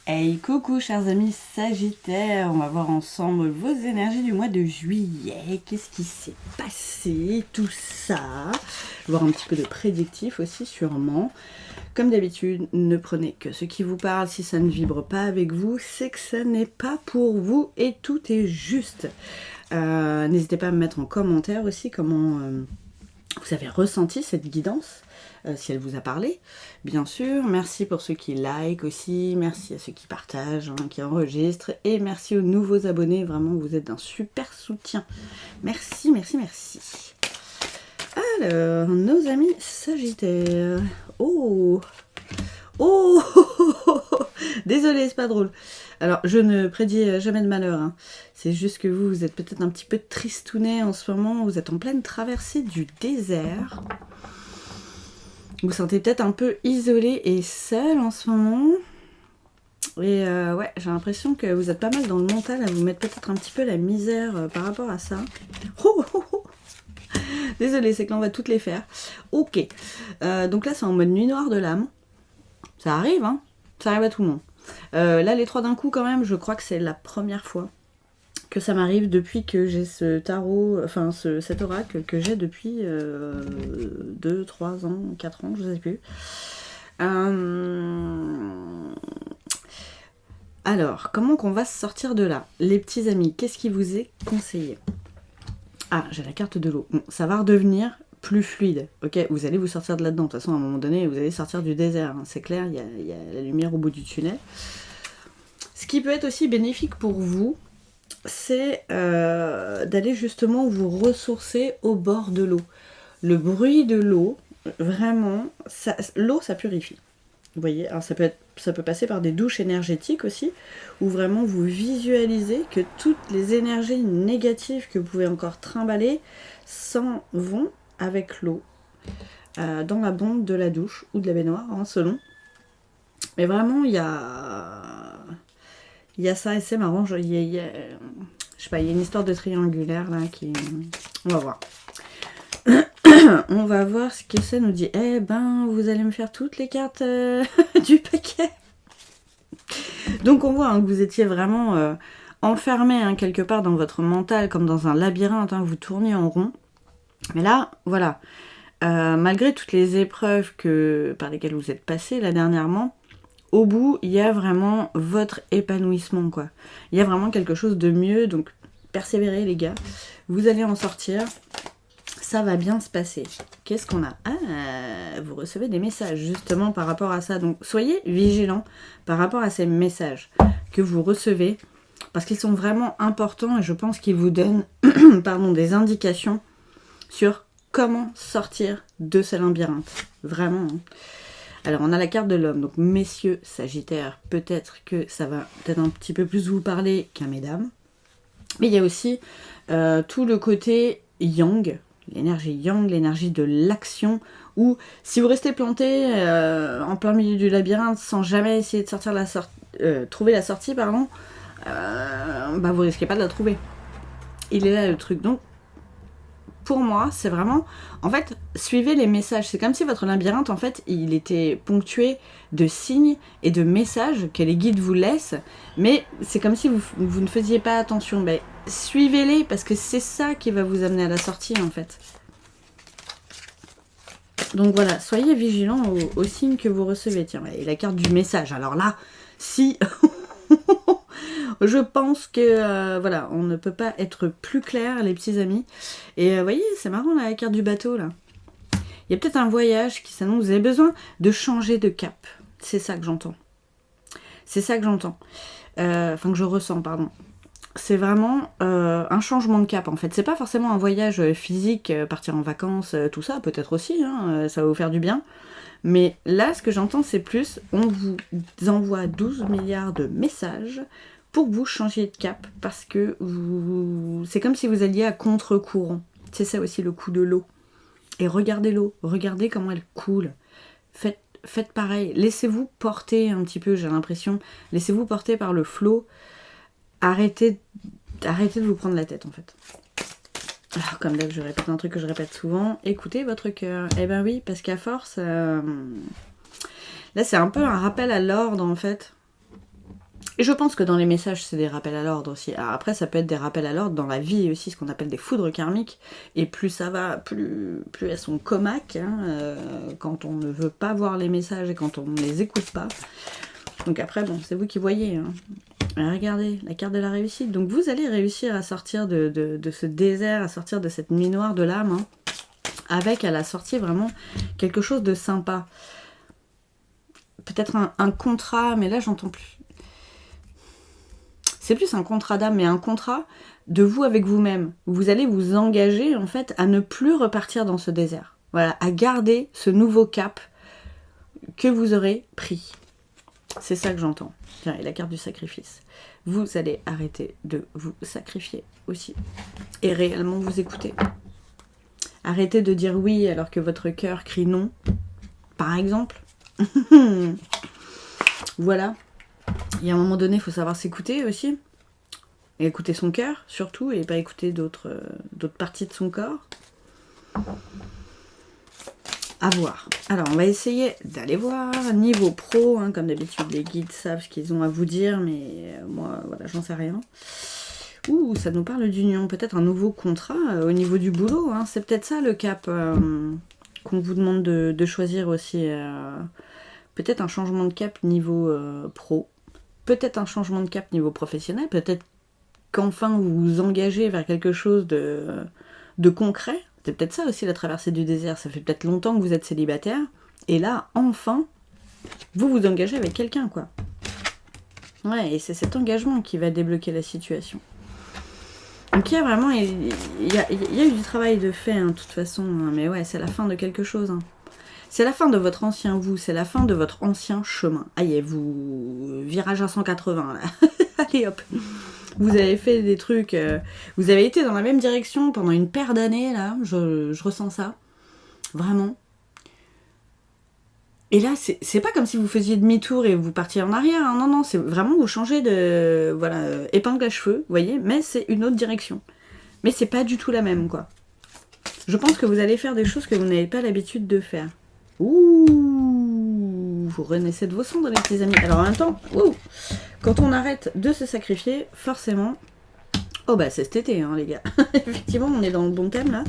Hey coucou chers amis Sagittaires, on va voir ensemble vos énergies du mois de juillet, qu'est-ce qui s'est passé, tout ça, voir un petit peu de prédictif aussi sûrement. Comme d'habitude, ne prenez que ce qui vous parle, si ça ne vibre pas avec vous, c'est que ça n'est pas pour vous et tout est juste. N'hésitez pas à me mettre en commentaire aussi comment vous avez ressenti cette guidance. Si elle vous a parlé, bien sûr. Merci pour ceux qui like aussi, merci à ceux qui partagent, qui enregistrent, et merci aux nouveaux abonnés, vraiment vous êtes d'un super soutien. Merci, merci, merci. Alors, nos amis Sagittaires. Oh, oh, désolé, c'est pas drôle. Alors, je ne prédis jamais de malheur, hein. C'est juste que vous êtes peut-être un petit peu tristounet en ce moment, vous êtes en pleine traversée du désert. Vous vous sentez peut-être un peu isolé et seul en ce moment. Et ouais, j'ai l'impression que vous êtes pas mal dans le mental à vous mettre peut-être un petit peu la misère par rapport à ça. Oh, oh, oh. Désolée, c'est que là on va toutes les faire. Ok, donc là c'est en mode nuit noire de l'âme. Ça arrive, hein. Ça arrive à tout le monde. Là les trois d'un coup quand même, je crois que c'est la première fois que ça m'arrive depuis que j'ai ce tarot, enfin cet oracle que j'ai depuis 2, 3 ans, 4 ans, je ne sais plus. Alors, comment qu'on va se sortir de là? Les petits amis, qu'est-ce qui vous est conseillé? Ah, j'ai la carte de l'eau. Bon, ça va redevenir plus fluide. Ok, vous allez vous sortir de là-dedans. De toute façon, à un moment donné, vous allez sortir du désert. Hein. C'est clair, il y a la lumière au bout du tunnel. Ce qui peut être aussi bénéfique pour vous, c'est d'aller justement vous ressourcer au bord de l'eau. Le bruit de l'eau, vraiment, l'eau ça purifie. Vous voyez, alors ça peut passer par des douches énergétiques aussi, où vraiment vous visualisez que toutes les énergies négatives que vous pouvez encore trimballer s'en vont avec l'eau dans la bombe de la douche ou de la baignoire, hein, selon. Mais vraiment, il y a ça et c'est marrant. Je sais pas, il y a une histoire de triangulaire là qui. On va voir. On va voir ce que ça nous dit. Eh ben, vous allez me faire toutes les cartes du paquet. Donc on voit hein, que vous étiez vraiment enfermé hein, quelque part dans votre mental, comme dans un labyrinthe, hein, vous tourniez en rond. Mais là, voilà, malgré toutes les épreuves par lesquelles vous êtes passé là dernièrement, au bout, il y a vraiment votre épanouissement, quoi. Il y a vraiment quelque chose de mieux, donc persévérez les gars, vous allez en sortir. Ça va bien se passer. Qu'est-ce qu'on a? Ah, vous recevez des messages justement par rapport à ça. Donc soyez vigilants par rapport à ces messages que vous recevez parce qu'ils sont vraiment importants et je pense qu'ils vous donnent des indications sur comment sortir de ce labyrinthe. Vraiment. Hein. Alors on a la carte de l'homme. Donc messieurs Sagittaires, peut-être que ça va peut-être un petit peu plus vous parler qu'à mesdames. Mais il y a aussi tout le côté yang. L'énergie yang, l'énergie de l'action, où si vous restez planté en plein milieu du labyrinthe sans jamais essayer de trouver la sortie, pardon, vous risquez pas de la trouver. Il est là le truc. Donc, pour moi, c'est vraiment... En fait, suivez les messages. C'est comme si votre labyrinthe, en fait, il était ponctué de signes et de messages que les guides vous laissent, mais c'est comme si vous ne faisiez pas attention. Ben, suivez-les, parce que c'est ça qui va vous amener à la sortie, en fait. Donc voilà, soyez vigilants aux signes que vous recevez. Tiens, et la carte du message. Alors là, si... Je pense que voilà, on ne peut pas être plus clair, les petits amis. Et vous voyez, c'est marrant la carte du bateau là. Il y a peut-être un voyage qui s'annonce. Vous avez besoin de changer de cap. C'est ça que j'entends. C'est ça que j'entends. Enfin que je ressens, pardon. C'est vraiment un changement de cap en fait. C'est pas forcément un voyage physique, partir en vacances, tout ça, peut-être aussi, hein, ça va vous faire du bien. Mais là, ce que j'entends, c'est plus, on vous envoie 12 milliards de messages pour que vous changiez de cap, parce que c'est comme si vous alliez à contre-courant. C'est ça aussi le coup de l'eau. Et regardez l'eau, regardez comment elle coule. Faites pareil, laissez-vous porter un petit peu, j'ai l'impression. Laissez-vous porter par le flot. Arrêtez de vous prendre la tête en fait. Alors, comme d'hab, je répète un truc que je répète souvent, écoutez votre cœur. Eh ben oui, parce qu'à force, là c'est un peu un rappel à l'ordre en fait. Et je pense que dans les messages, c'est des rappels à l'ordre aussi. Alors après, ça peut être des rappels à l'ordre dans la vie aussi, ce qu'on appelle des foudres karmiques. Et plus ça va, plus elles sont comaques, hein, quand on ne veut pas voir les messages et quand on ne les écoute pas. Donc après, bon, c'est vous qui voyez. Hein. Regardez, la carte de la réussite. Donc vous allez réussir à sortir de ce désert, à sortir de cette nuit noire de l'âme, hein, avec à la sortie vraiment quelque chose de sympa. Peut-être un contrat, mais là j'entends plus. C'est plus un contrat d'âme, mais un contrat de vous avec vous-même. Vous allez vous engager en fait à ne plus repartir dans ce désert. Voilà, à garder ce nouveau cap que vous aurez pris. C'est ça que j'entends. Tiens, et la carte du sacrifice. Vous allez arrêter de vous sacrifier aussi. Et réellement vous écouter. Arrêtez de dire oui alors que votre cœur crie non. Par exemple. Voilà. Il y a un moment donné, il faut savoir s'écouter aussi. Et écouter son cœur, surtout, et pas écouter d'autres parties de son corps. À voir. Alors, on va essayer d'aller voir. Niveau pro, hein, comme d'habitude, les guides savent ce qu'ils ont à vous dire, mais moi, voilà, j'en sais rien. Ouh, ça nous parle d'union. Peut-être un nouveau contrat au niveau du boulot. Hein. C'est peut-être ça le cap qu'on vous demande de choisir aussi. Peut-être un changement de cap niveau pro. Peut-être un changement de cap niveau professionnel. Peut-être qu'enfin vous vous engagez vers quelque chose de concret. C'est peut-être ça aussi la traversée du désert. Ça fait peut-être longtemps que vous êtes célibataire. Et là, enfin, vous vous engagez avec quelqu'un, quoi. Ouais, et c'est cet engagement qui va débloquer la situation. Donc il y a vraiment... Il y a eu du travail de fait, hein, de toute façon. Hein, mais ouais, c'est la fin de quelque chose. Hein. C'est la fin de votre ancien vous. C'est la fin de votre ancien chemin. Aïe, vous... Virage à 180, là. Allez, hop. Vous avez fait des trucs... vous avez été dans la même direction pendant une paire d'années, là. Je ressens ça. Vraiment. Et là, c'est pas comme si vous faisiez demi-tour et vous partiez en arrière. Hein. Non, non, c'est vraiment vous changez de... Voilà, épingle à cheveux, vous voyez. Mais c'est une autre direction. Mais c'est pas du tout la même, quoi. Je pense que vous allez faire des choses que vous n'avez pas l'habitude de faire. Ouh, vous renaissez de vos cendres, les petits amis. Alors en même temps, ouh, quand on arrête de se sacrifier, forcément... Oh bah c'est cet été, hein, les gars. Effectivement, on est dans le bon thème, là.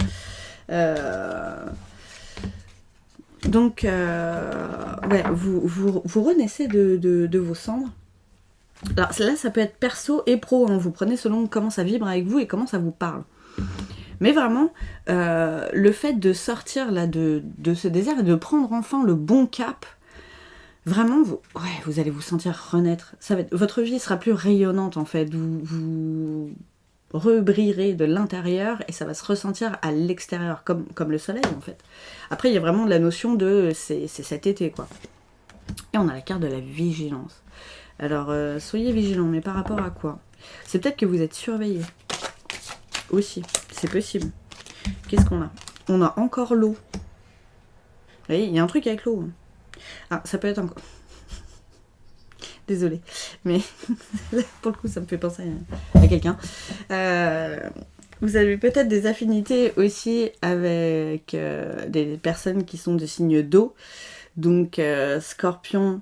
Donc, ouais, vous renaissez de vos cendres. Alors là, ça peut être perso et pro. Hein. Vous prenez selon comment ça vibre avec vous et comment ça vous parle. Mais vraiment, le fait de sortir là de ce désert et de prendre enfin le bon cap, vraiment, vous allez vous sentir renaître. Votre vie sera plus rayonnante en fait. Vous rebrillerez de l'intérieur et ça va se ressentir à l'extérieur, comme le soleil en fait. Après, il y a vraiment de la notion de c'est cet été quoi. Et on a la carte de la vigilance. Alors, soyez vigilants, mais par rapport à quoi? C'est peut-être que vous êtes surveillé. Aussi, c'est possible. Qu'est-ce qu'on a? On a encore l'eau. Vous voyez, il y a un truc avec l'eau. Ah, ça peut être encore... Désolée, mais pour le coup, ça me fait penser à quelqu'un. Vous avez peut-être des affinités aussi avec des personnes qui sont de signe d'eau. Donc, Scorpion...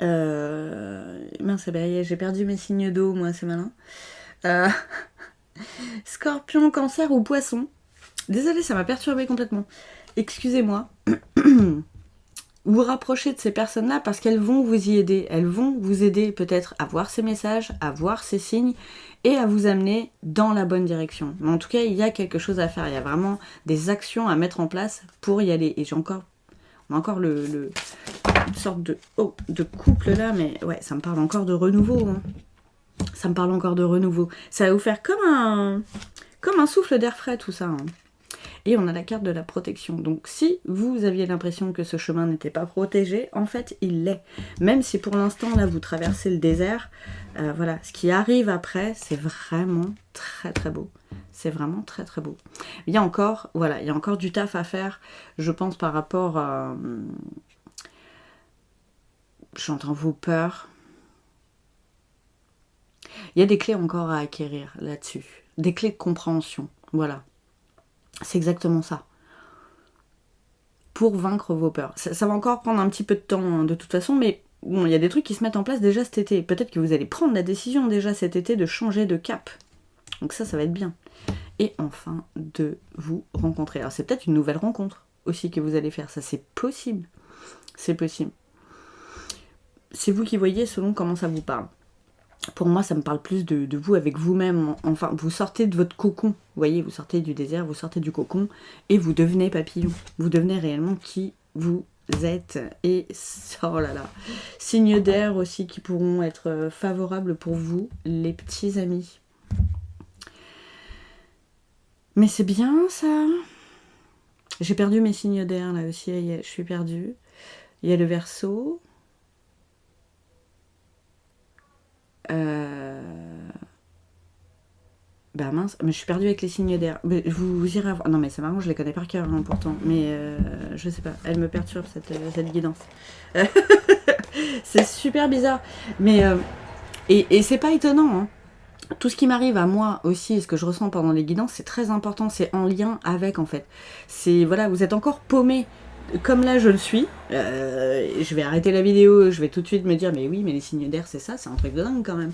Mince, j'ai perdu mes signes d'eau, moi, c'est malin. Scorpion, Cancer ou Poisson. Désolée, ça m'a perturbée complètement. Excusez-moi. Vous rapprochez de ces personnes-là parce qu'elles vont vous y aider. Elles vont vous aider peut-être à voir ces messages, à voir ces signes et à vous amener dans la bonne direction. Mais en tout cas, il y a quelque chose à faire. Il y a vraiment des actions à mettre en place pour y aller. Et on a encore une sorte de couple là, mais ouais, ça me parle encore de renouveau. Hein. Ça me parle encore de renouveau. Ça va vous faire comme un souffle d'air frais tout ça. Hein. Et on a la carte de la protection. Donc si vous aviez l'impression que ce chemin n'était pas protégé, en fait il l'est. Même si pour l'instant là vous traversez le désert, voilà, ce qui arrive après c'est vraiment très très beau. C'est vraiment très très beau. Il y a encore du taf à faire, je pense par rapport à... J'entends vos peurs. Il y a des clés encore à acquérir là-dessus. Des clés de compréhension, voilà. C'est exactement ça. Pour vaincre vos peurs. Ça va encore prendre un petit peu de temps, hein, de toute façon, mais bon, il y a des trucs qui se mettent en place déjà cet été. Peut-être que vous allez prendre la décision déjà cet été de changer de cap. Donc ça va être bien. Et enfin, de vous rencontrer. Alors c'est peut-être une nouvelle rencontre aussi que vous allez faire. Ça, c'est possible. C'est possible. C'est vous qui voyez selon comment ça vous parle. Pour moi, ça me parle plus de vous avec vous-même. Enfin, vous sortez de votre cocon. Vous voyez, vous sortez du désert, vous sortez du cocon et vous devenez papillon. Vous devenez réellement qui vous êtes. Et oh là là, signes d'air aussi qui pourront être favorables pour vous, les petits amis. Mais c'est bien ça. J'ai perdu mes signes d'air là aussi. Je suis perdue. Il y a le Verseau. Bah mince, mais je suis perdue avec les signes d'air. Vous irez voir. Non mais c'est marrant, je les connais par cœur hein, pourtant. Mais je sais pas, elle me perturbe cette guidance. C'est super bizarre. Mais et c'est pas étonnant. Hein. Tout ce qui m'arrive à moi aussi, ce que je ressens pendant les guidances, c'est très important. C'est en lien avec en fait. C'est voilà, vous êtes encore paumé. Comme là je le suis, je vais arrêter la vidéo, je vais tout de suite me dire mais oui mais les signes d'air c'est ça, c'est un truc de dingue quand même.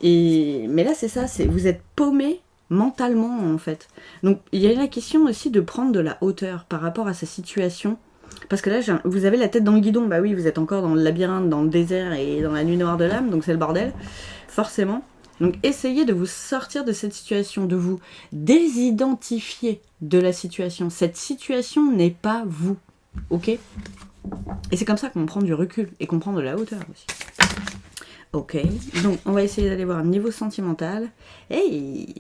Mais là c'est ça, vous êtes paumé mentalement en fait. Donc il y a la question aussi de prendre de la hauteur par rapport à sa situation. Parce que là vous avez la tête dans le guidon, bah oui vous êtes encore dans le labyrinthe, dans le désert et dans la nuit noire de l'âme, donc c'est le bordel, forcément. Donc essayez de vous sortir de cette situation, de vous désidentifier de la situation. Cette situation n'est pas vous. Ok. Et c'est comme ça qu'on prend du recul et qu'on prend de la hauteur aussi. Ok, donc on va essayer d'aller voir niveau sentimental. Hey,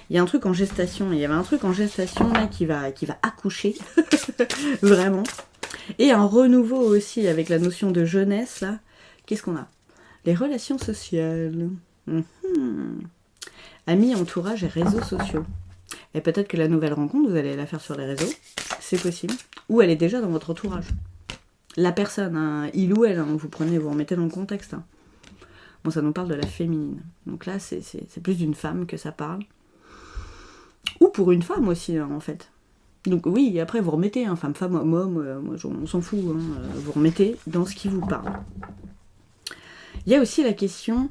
il y a un truc en gestation. Il y avait un truc en gestation là qui va accoucher. Vraiment. Et un renouveau aussi avec la notion de jeunesse là. Qu'est-ce qu'on a? Les relations sociales. Amis, entourage et réseaux sociaux. Et peut-être que la nouvelle rencontre, vous allez la faire sur les réseaux. C'est possible. Ou elle est déjà dans votre entourage. La personne, hein, il ou elle, hein, vous prenez, vous remettez dans le contexte. Hein. Bon, ça nous parle de la féminine. Donc là, c'est plus d'une femme que ça parle. Ou pour une femme aussi, hein, en fait. Donc oui, après, vous remettez, hein, femme, moi, on s'en fout. Hein, vous remettez dans ce qui vous parle. Il y a aussi la question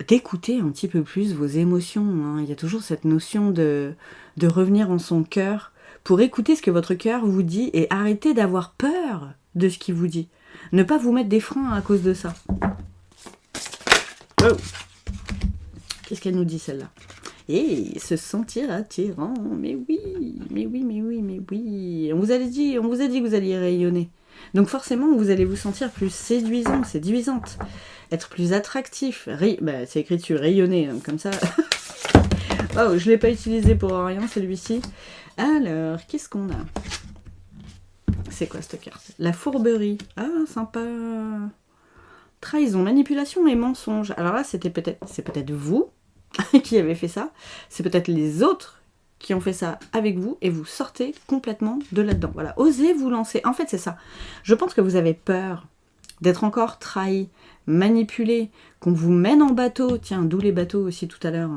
d'écouter un petit peu plus vos émotions. Hein. Il y a toujours cette notion de revenir en son cœur pour écouter ce que votre cœur vous dit et arrêter d'avoir peur de ce qu'il vous dit. Ne pas vous mettre des freins à cause de ça. Oh. Qu'est-ce qu'elle nous dit celle-là? Et se sentir attirant. Mais oui. On vous a dit que vous alliez rayonner. Donc forcément, vous allez vous sentir plus séduisant, séduisante. Être plus attractif. C'est écrit dessus, rayonner, hein, comme ça. Oh, je ne l'ai pas utilisé pour rien, celui-ci. Alors, qu'est-ce qu'on a? C'est quoi cette carte? La fourberie. Ah, sympa. Trahison, manipulation et mensonge. Alors là, c'est peut-être vous qui avez fait ça. C'est peut-être les autres qui ont fait ça avec vous et vous sortez complètement de là-dedans. Voilà, osez vous lancer. En fait, c'est ça. Je pense que vous avez peur d'être encore trahi, manipulé, qu'on vous mène en bateau. Tiens, d'où les bateaux aussi tout à l'heure.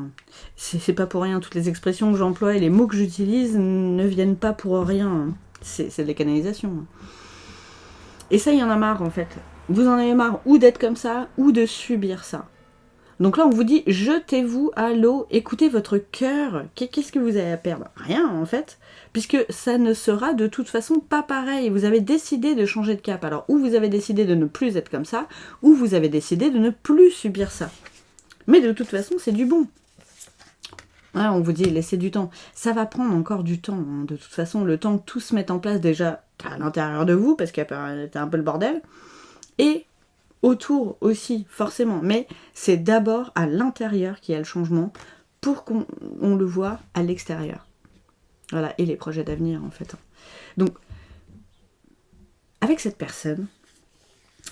C'est pas pour rien. Toutes les expressions que j'emploie et les mots que j'utilise ne viennent pas pour rien. C'est de la canalisation. Et ça, il y en a marre en fait. Vous en avez marre ou d'être comme ça ou de subir ça. Donc là, on vous dit, jetez-vous à l'eau, écoutez votre cœur. Qu'est-ce que vous avez à perdre? Rien, en fait, puisque ça ne sera de toute façon pas pareil. Vous avez décidé de changer de cap. Alors, ou vous avez décidé de ne plus être comme ça, ou vous avez décidé de ne plus subir ça. Mais de toute façon, c'est du bon. Ouais, on vous dit, laissez du temps. Ça va prendre encore du temps. Hein. De toute façon, le temps que tout se mette en place déjà à l'intérieur de vous, parce qu'il y a un peu le bordel, et autour aussi, forcément. Mais c'est d'abord à l'intérieur qu'il y a le changement pour qu'on le voit à l'extérieur. Voilà, et les projets d'avenir, en fait. Donc, avec cette personne,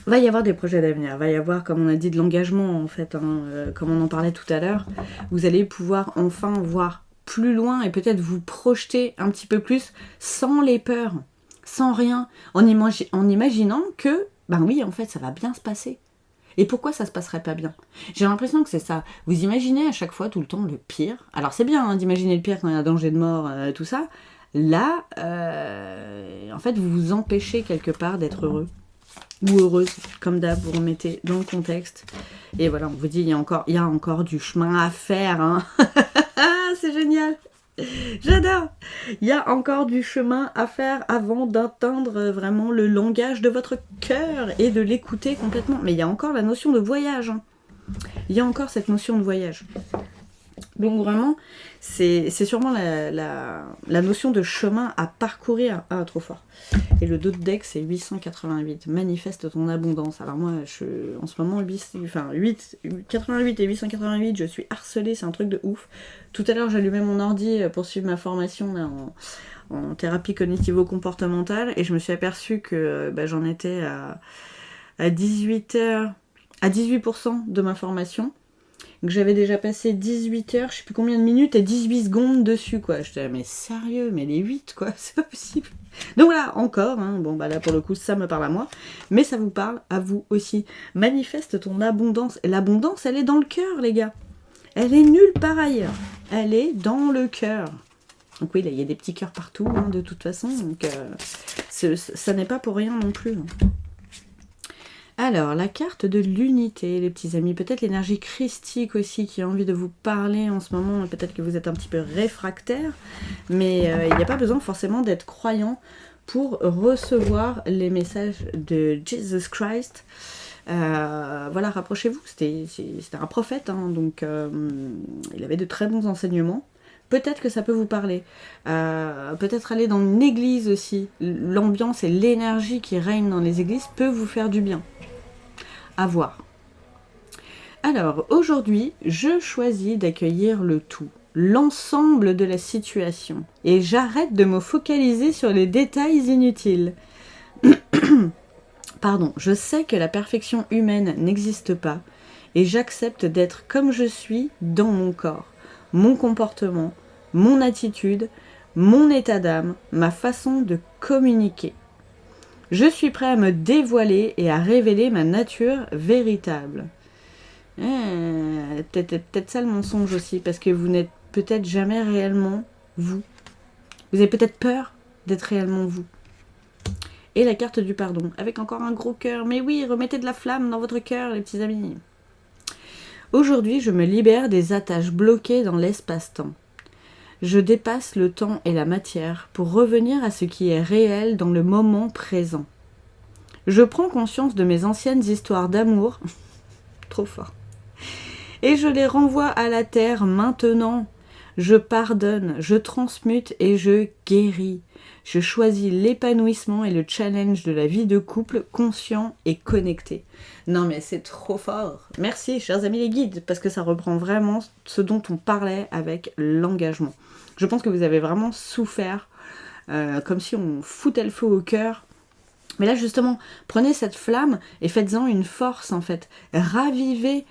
va y avoir des projets d'avenir, va y avoir, comme on a dit, de l'engagement, en fait, hein, comme on en parlait tout à l'heure. Vous allez pouvoir enfin voir plus loin et peut-être vous projeter un petit peu plus sans les peurs, sans rien, en imaginant que ben oui, en fait, ça va bien se passer. Et pourquoi ça se passerait pas bien? J'ai l'impression que c'est ça. Vous imaginez à chaque fois, tout le temps, le pire. Alors c'est bien hein, d'imaginer le pire quand il y a un danger de mort, tout ça. Là, en fait, vous vous empêchez quelque part d'être heureux. ou heureuse, comme d'hab, vous remettez dans le contexte. Et voilà, on vous dit, il y a encore du chemin à faire. Hein. C'est génial. J'adore. Il y a encore du chemin à faire avant d'atteindre vraiment le langage de votre cœur et de l'écouter complètement. Mais il y a encore la notion de voyage. Hein. Il y a encore cette notion de voyage. Donc vraiment, c'est sûrement la notion de chemin à parcourir. Ah, trop fort. Et le dos de deck, c'est 888. Manifeste ton abondance. Alors moi, en ce moment, 88 et 888, je suis harcelée, c'est un truc de ouf. Tout à l'heure, j'allumais mon ordi pour suivre ma formation là, en thérapie cognitivo-comportementale et je me suis aperçue que j'en étais à 18% de ma formation. Donc j'avais déjà passé 18 heures, je sais plus combien de minutes et 18 secondes dessus, quoi. Je disais, mais sérieux, mais les 8, quoi, c'est pas possible. Donc voilà, encore, hein. Bon, là, pour le coup, ça me parle à moi, mais ça vous parle à vous aussi. Manifeste ton abondance. Et l'abondance, elle est dans le cœur, les gars. Elle est nulle part ailleurs. Elle est dans le cœur. Donc oui, là, il y a des petits cœurs partout, hein, de toute façon, donc ça n'est pas pour rien non plus. Hein. Alors, la carte de l'unité, les petits amis. Peut-être l'énergie christique aussi qui a envie de vous parler en ce moment. Peut-être que vous êtes un petit peu réfractaire. Mais il n'y a pas besoin forcément d'être croyant pour recevoir les messages de Jesus Christ. Voilà, rapprochez-vous. C'était un prophète, hein, donc il avait de très bons enseignements. Peut-être que ça peut vous parler. Peut-être aller dans une église aussi. L'ambiance et l'énergie qui règne dans les églises peut vous faire du bien. À voir. Alors, aujourd'hui, je choisis d'accueillir le tout, l'ensemble de la situation. Et j'arrête de me focaliser sur les détails inutiles. Pardon, je sais que la perfection humaine n'existe pas. Et j'accepte d'être comme je suis dans mon corps, mon comportement, mon attitude, mon état d'âme, ma façon de communiquer. Je suis prêt à me dévoiler et à révéler ma nature véritable. Peut-être ça le mensonge aussi, parce que vous n'êtes peut-être jamais réellement vous. Vous avez peut-être peur d'être réellement vous. Et la carte du pardon, avec encore un gros cœur. Mais oui, remettez de la flamme dans votre cœur, les petits amis. Aujourd'hui, je me libère des attaches bloquées dans l'espace-temps. Je dépasse le temps et la matière pour revenir à ce qui est réel dans le moment présent. Je prends conscience de mes anciennes histoires d'amour, trop fort, et je les renvoie à la terre maintenant. Je pardonne, je transmute et je guéris. Je choisis l'épanouissement et le challenge de la vie de couple conscient et connecté. Non mais c'est trop fort. Merci chers amis les guides, parce que ça reprend vraiment ce dont on parlait avec l'engagement. Je pense que vous avez vraiment souffert, comme si on foutait le feu au cœur. Mais là justement, prenez cette flamme et faites-en une force en fait. Ravivez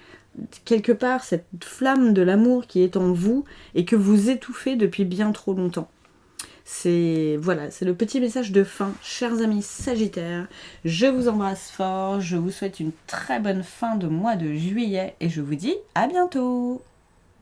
quelque part cette flamme de l'amour qui est en vous et que vous étouffez depuis bien trop longtemps. C'est le petit message de fin, chers amis Sagittaires. Je vous embrasse fort, je vous souhaite une très bonne fin de mois de juillet et je vous dis à bientôt.